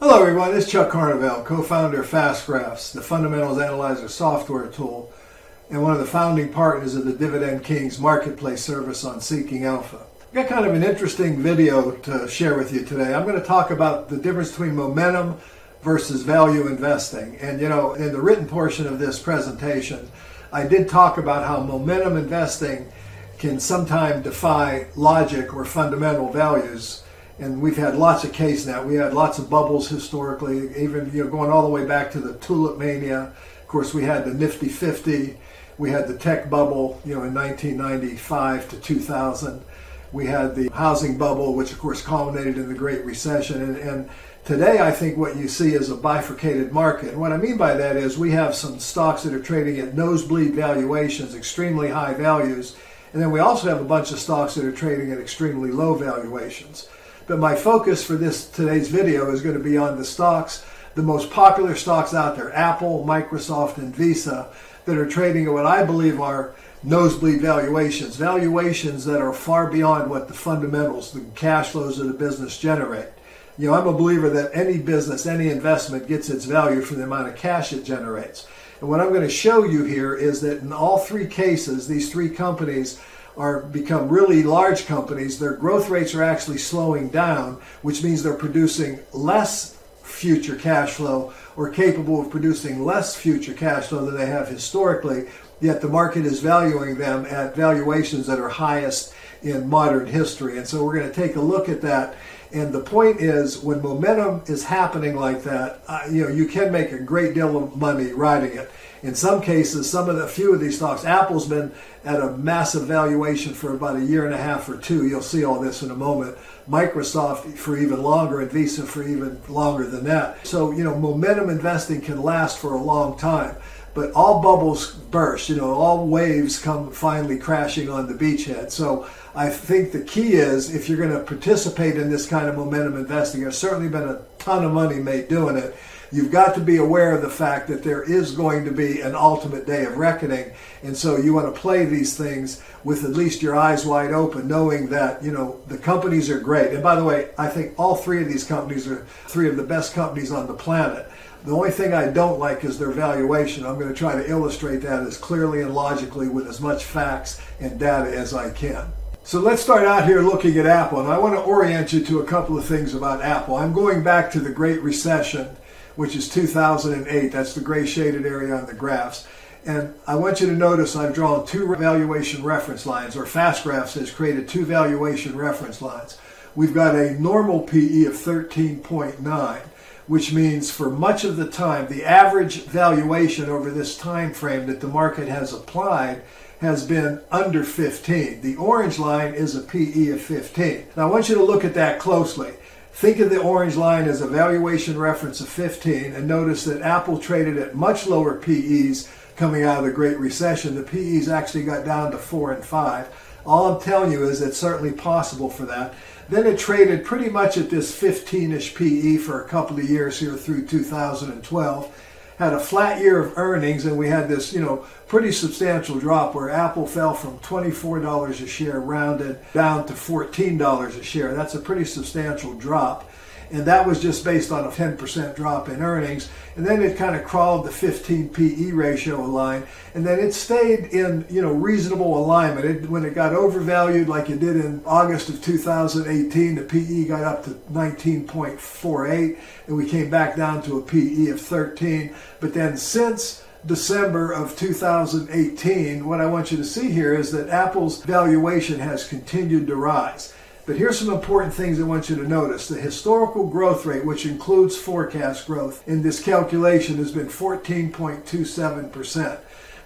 Hello everyone, this is Chuck Carnevale, co-founder of FastGraphs, the Fundamentals Analyzer software tool, and one of the founding partners of the Dividend Kings marketplace service on Seeking Alpha. I've got kind of an interesting video to share with you today. I'm going to talk about the difference between momentum versus value investing. And you know, in the written portion of this presentation, I did talk about how momentum investing can sometimes defy logic or fundamental values. And we've had lots of cases now. We had lots of bubbles historically, even going all the way back to the tulip mania. Of course, we had the Nifty 50. We had the tech bubble, in 1995 to 2000. We had the housing bubble, which of course culminated in the Great Recession. And today, I think what you see is a bifurcated market. And what I mean by that is we have some stocks that are trading at nosebleed valuations, extremely high values. And then we also have a bunch of stocks that are trading at extremely low valuations. But my focus for today's video is going to be on the stocks, the most popular stocks out there, Apple, Microsoft, and Visa, that are trading at what I believe are nosebleed valuations, valuations that are far beyond what the fundamentals, the cash flows of the business generate. I'm a believer that any business, any investment gets its value from the amount of cash it generates. And what I'm going to show you here is that in all three cases, these three companies become really large companies. Their growth rates are actually slowing down, which means they're producing less future cash flow or capable of producing less future cash flow than they have historically, yet the market is valuing them at valuations that are highest in modern history. And so we're going to take a look at that. And the point is, when momentum is happening like that, you can make a great deal of money riding it. In some cases, a few of these stocks, Apple's been at a massive valuation for about a year and a half or two. You'll see all this in a moment. Microsoft for even longer, and Visa for even longer than that. So, momentum investing can last for a long time. But all bubbles burst, all waves come finally crashing on the beachhead. So I think the key is, if you're going to participate in this kind of momentum investing, there's certainly been a ton of money made doing it. You've got to be aware of the fact that there is going to be an ultimate day of reckoning. And so you want to play these things with at least your eyes wide open, knowing that, the companies are great. And by the way, I think all three of these companies are three of the best companies on the planet. The only thing I don't like is their valuation. I'm going to try to illustrate that as clearly and logically with as much facts and data as I can. So let's start out here looking at Apple. And I want to orient you to a couple of things about Apple. I'm going back to the Great Recession, which is 2008. That's the gray shaded area on the graphs. And I want you to notice I've drawn two valuation reference lines, or FastGraphs has created two valuation reference lines. We've got a normal PE of 13.9. which means for much of the time, the average valuation over this time frame that the market has applied has been under 15. The orange line is a PE of 15. Now I want you to look at that closely. Think of the orange line as a valuation reference of 15, and notice that Apple traded at much lower PEs coming out of the Great Recession. The PEs actually got down to 4 and 5. All I'm telling you is it's certainly possible for that. Then it traded pretty much at this 15-ish PE for a couple of years here through 2012. Had a flat year of earnings, and we had this, pretty substantial drop where Apple fell from $24 a share rounded down to $14 a share. That's a pretty substantial drop. And that was just based on a 10% drop in earnings. And then it kind of crawled the 15 PE ratio line. And then it stayed in, reasonable alignment. When it got overvalued like it did in August of 2018, the PE got up to 19.48. And we came back down to a PE of 13. But then since December of 2018, what I want you to see here is that Apple's valuation has continued to rise. But here's some important things I want you to notice. The historical growth rate, which includes forecast growth in this calculation, has been 14.27%.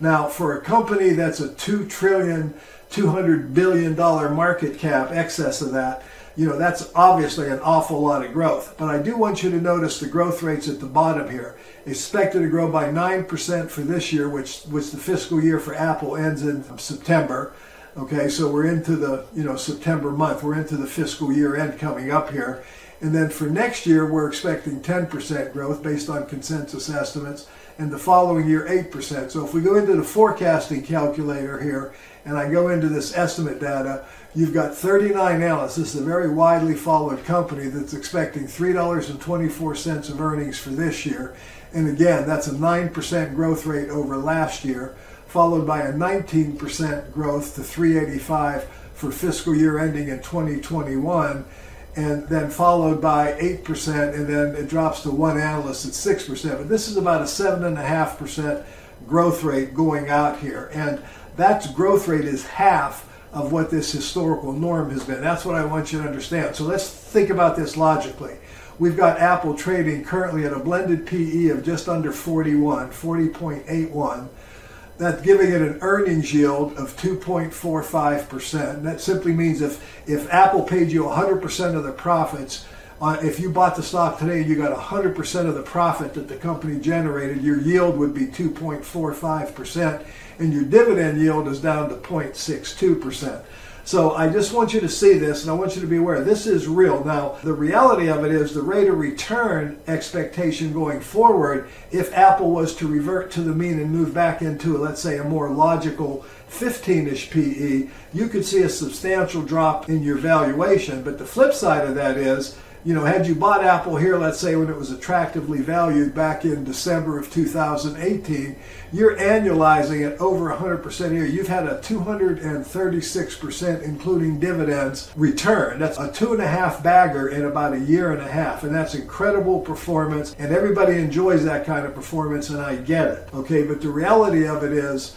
Now, for a company that's a $2.2 billion market cap, excess of that, that's obviously an awful lot of growth. But I do want you to notice the growth rates at the bottom here. Expected to grow by 9% for this year, which the fiscal year for Apple ends in September. Okay, so we're into the September month. We're into the fiscal year end coming up here. And then for next year, we're expecting 10% growth based on consensus estimates, and the following year 8%. So if we go into the forecasting calculator here, and I go into this estimate data, you've got 39 analysts. This is a very widely followed company that's expecting $3.24 of earnings for this year. And again, that's a 9% growth rate over last year, followed by a 19% growth to $3.85 for fiscal year ending in 2021. And then followed by 8%, and then it drops to one analyst at 6%. But this is about a 7.5% growth rate going out here. And that growth rate is half of what this historical norm has been. That's what I want you to understand. So let's think about this logically. We've got Apple trading currently at a blended PE of just under 41, 40.81. That's giving it an earnings yield of 2.45%. That simply means if Apple paid you 100% of the profits, if you bought the stock today and you got 100% of the profit that the company generated, your yield would be 2.45%, and your dividend yield is down to 0.62%. So I just want you to see this, and I want you to be aware this is real. Now, the reality of it is the rate of return expectation going forward, if Apple was to revert to the mean and move back into, let's say, a more logical 15-ish PE, you could see a substantial drop in your valuation. But the flip side of that is, had you bought Apple here, let's say when it was attractively valued back in December of 2018, you're annualizing at over 100% a year. You've had a 236%, including dividends, return. That's a 2.5 bagger in about a year and a half, and that's incredible performance, and everybody enjoys that kind of performance, and I get it. Okay, but the reality of it is,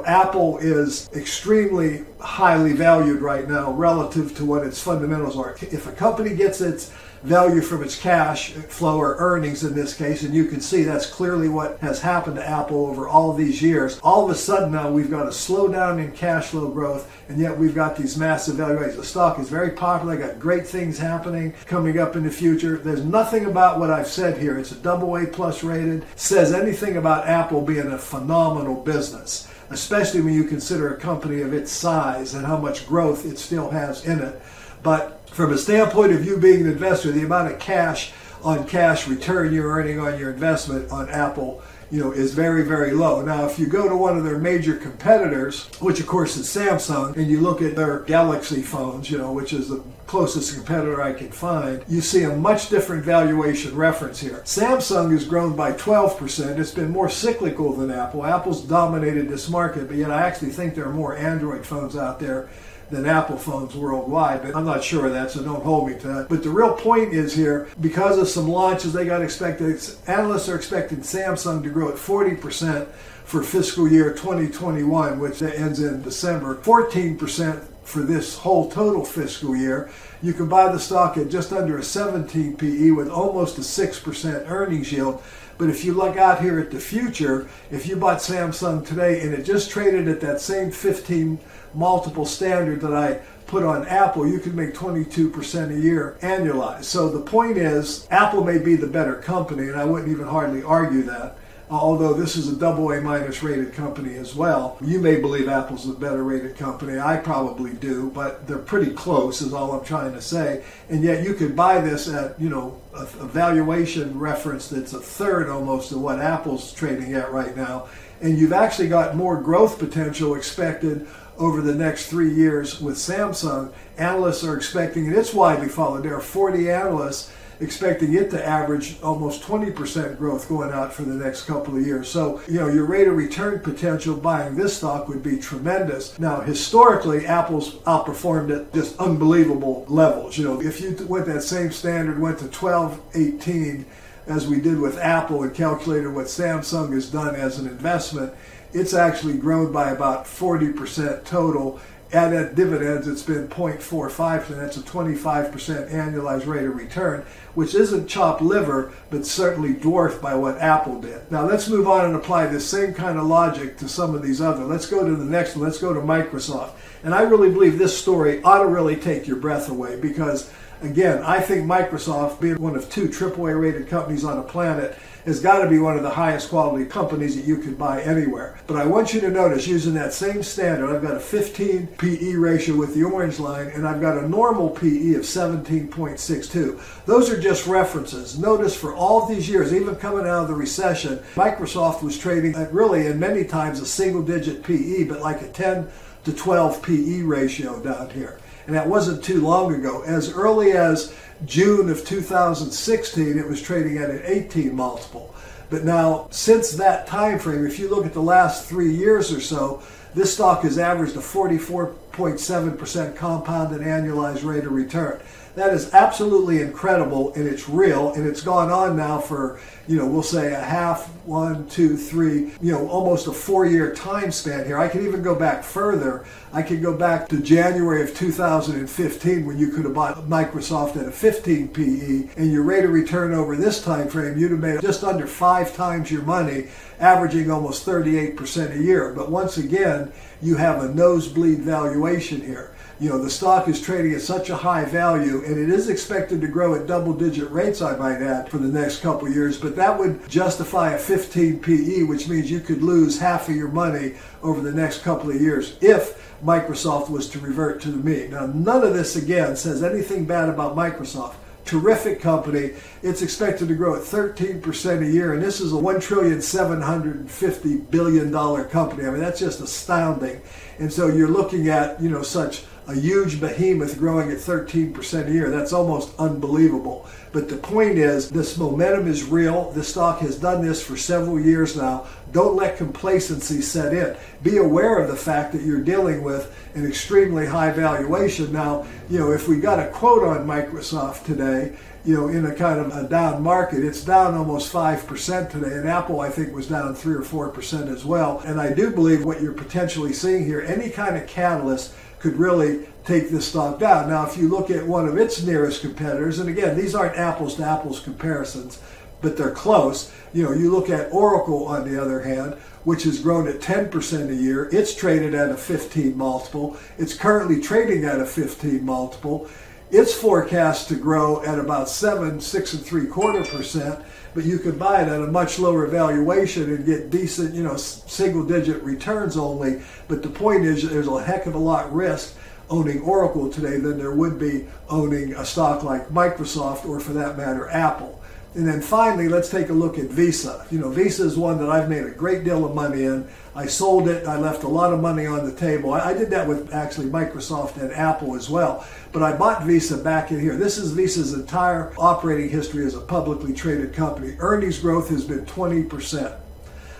Apple is extremely highly valued right now relative to what its fundamentals are. If a company gets its value from its cash flow or earnings in this case, and you can see that's clearly what has happened to Apple over all these years, all of a sudden now we've got a slowdown in cash flow growth, and yet we've got these massive valuations. The stock is very popular, got great things happening coming up in the future. There's nothing about what I've said here, it's a AA+ rated, says anything about Apple being a phenomenal business, especially when you consider a company of its size and how much growth it still has in it. But from a standpoint of you being an investor, the amount of cash on cash return you're earning on your investment on Apple, is very, very low. Now, if you go to one of their major competitors, which of course is Samsung, and you look at their Galaxy phones, which is the closest competitor I can find, you see a much different valuation reference here. Samsung has grown by 12%. It's been more cyclical than Apple. Apple's dominated this market, but yet I actually think there are more Android phones out there than Apple phones worldwide, but I'm not sure of that, so don't hold me to that. But the real point is here, because of some launches they got expected, analysts are expecting Samsung to grow at 40% for fiscal year 2021, which ends in December, 14% for this whole total fiscal year. You can buy the stock at just under a 17 PE with almost a 6% earnings yield. But if you look out here at the future, if you bought Samsung today and it just traded at that same 15 multiple standard that I put on Apple, you could make 22% a year annualized. So the point is, Apple may be the better company, and I wouldn't even hardly argue that. Although this is a AA- rated company as well. You may believe Apple's a better rated company. I probably do, but they're pretty close is all I'm trying to say. And yet you could buy this at, a valuation reference that's a third almost of what Apple's trading at right now. And you've actually got more growth potential expected over the next 3 years with Samsung. Analysts are expecting, and it's widely followed, there are 40 analysts expecting it to average almost 20% growth going out for the next couple of years. So, your rate of return potential buying this stock would be tremendous. Now, historically, Apple's outperformed at just unbelievable levels. If you went that same standard, went to 12.18 as we did with Apple and calculated what Samsung has done as an investment, it's actually grown by about 40% total. Add at dividends, it's been 0.45, and that's a 25% annualized rate of return, which isn't chopped liver, but certainly dwarfed by what Apple did. Now let's move on and apply this same kind of logic to some of these other. Let's go to the next one. Let's go to Microsoft. And I really believe this story ought to really take your breath away, because Again, I think Microsoft, being one of 2 AAA rated companies on the planet, has got to be one of the highest quality companies that you could buy anywhere. But I want you to notice, using that same standard, I've got a 15 PE ratio with the orange line, and I've got a normal PE of 17.62. Those are just references. Notice for all of these years, even coming out of the recession, Microsoft was trading at really, in many times, a single-digit PE, but like a 10 to 12 PE ratio down here. And that wasn't too long ago. As early as June of 2016, it was trading at an 18 multiple. But now, since that time frame, if you look at the last 3 years or so, this stock has averaged a 44.7% compounded annualized rate of return. That is absolutely incredible, and it's real, and it's gone on now for, we'll say a half, 1, 2, 3, almost a 4-year time span here. I can even go back further. I could go back to January of 2015 when you could have bought Microsoft at a 15 PE, and your rate of return over this time frame, you'd have made just under 5 times your money, averaging almost 38% a year. But once again, you have a nosebleed valuation here. The stock is trading at such a high value, and it is expected to grow at double-digit rates, I might add, for the next couple of years. But that would justify a 15 PE, which means you could lose half of your money over the next couple of years if Microsoft was to revert to the mean. Now, none of this, again, says anything bad about Microsoft. Terrific company. It's expected to grow at 13% a year, and this is a $1.75 trillion company. I mean, that's just astounding. And so you're looking at, such a huge behemoth growing at 13% a year. That's almost unbelievable. But the point is, this momentum is real. The stock has done this for several years now. Don't let complacency set in. Be aware of the fact that you're dealing with an extremely high valuation. Now, if we got a quote on Microsoft today, in a kind of a down market, it's down almost 5% today, and Apple, I think, was down 3 or 4% as well. And I do believe what you're potentially seeing here, any kind of catalyst could really take this stock down. Now, if you look at one of its nearest competitors, and again, these aren't apples to apples comparisons, but they're close. You look at Oracle, on the other hand, which has grown at 10% a year. It's traded at a 15 multiple. It's currently trading at a 15 multiple. It's forecast to grow at about 6.75%, but you could buy it at a much lower valuation and get decent, single-digit returns only. But the point is, there's a heck of a lot risk owning Oracle today than there would be owning a stock like Microsoft, or for that matter, Apple. And then finally, let's take a look at Visa. Visa is one that I've made a great deal of money in. I sold it. I left a lot of money on the table. I did that with actually Microsoft and Apple as well. But I bought Visa back in here. This is Visa's entire operating history as a publicly traded company. Earnings growth has been 20%.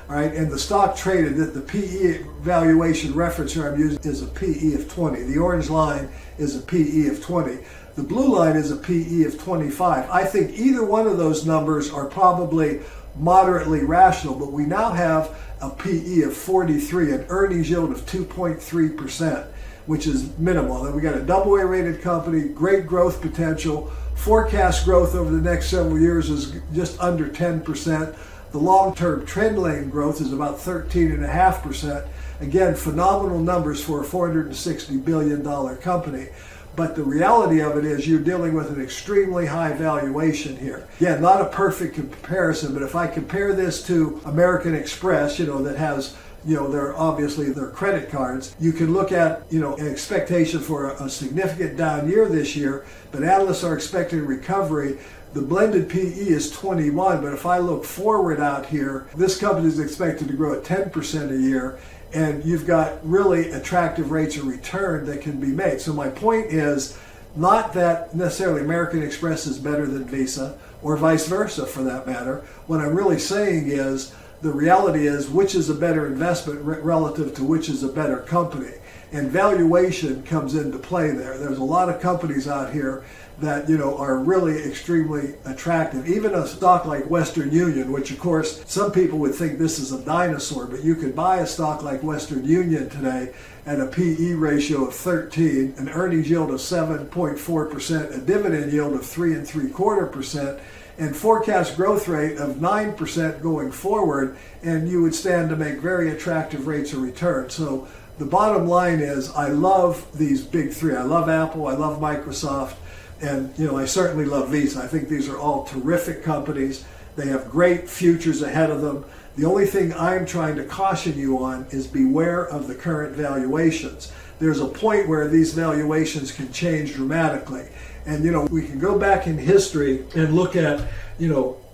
All right, and the stock traded, the PE valuation reference here I'm using is a PE of 20. The orange line is a PE of 20. The blue line is a PE of 25. I think either one of those numbers are probably moderately rational, but we now have a PE of 43, an earnings yield of 2.3%, which is minimal. And we got a AA rated company, great growth potential. Forecast growth over the next several years is just under 10%. The long-term trend line growth is about 13.5%. Again, phenomenal numbers for a $460 billion company. But the reality of it is you're dealing with an extremely high valuation here. Again, not a perfect comparison, but if I compare this to American Express, that has, their credit cards, you can look at, an expectation for a significant down year this year, but analysts are expecting recovery. The blended PE is 21, but if I look forward out here, this company is expected to grow at 10% a year, and you've got really attractive rates of return that can be made. So my point is not that necessarily American Express is better than Visa, or vice versa for that matter. What I'm really saying is the reality is which is a better investment relative to which is a better company. And valuation comes into play there. There's a lot of companies out here that are really extremely attractive. Even a stock like Western Union, which of course some people would think this is a dinosaur, but you could buy a stock like Western Union today at a PE ratio of 13, an earnings yield of 7.4%, a dividend yield of 3.75%, and forecast growth rate of 9% going forward, and you would stand to make very attractive rates of return. So the bottom line is I love these big three. I love Apple, I love Microsoft, And, I certainly love Visa. I think these are all terrific companies. They have great futures ahead of them. The only thing I'm trying to caution you on is beware of the current valuations. There's a point where these valuations can change dramatically. And, we can go back in history and look at,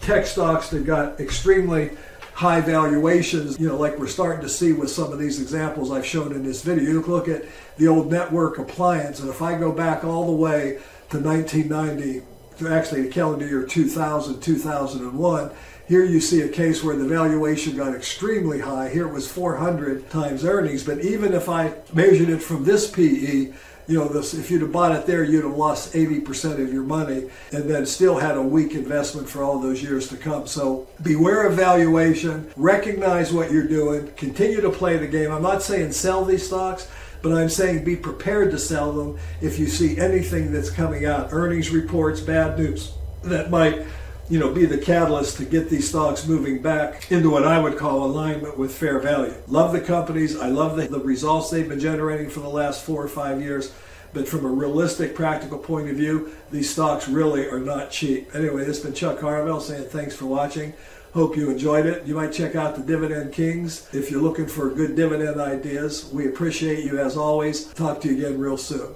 tech stocks that got extremely high valuations, like we're starting to see with some of these examples I've shown in this video. You look at the old network appliance, and if I go back all the way to 1990, actually the calendar year 2000, 2001, here you see a case where the valuation got extremely high. Here it was 400 times earnings, but even if I measured it from this PE, if you'd have bought it there, you'd have lost 80% of your money and then still had a weak investment for all those years to come. So beware of valuation, recognize what you're doing, continue to play the game. I'm not saying sell these stocks, but I'm saying be prepared to sell them if you see anything that's coming out, earnings reports, bad news, that might be the catalyst to get these stocks moving back into what I would call alignment with fair value. Love the companies. I love the results they've been generating for the last 4 or 5 years. But from a realistic, practical point of view, these stocks really are not cheap. Anyway, this has been Chuck Harvell saying thanks for watching. Hope you enjoyed it. You might check out the Dividend Kings if you're looking for good dividend ideas. We appreciate you as always. Talk to you again real soon.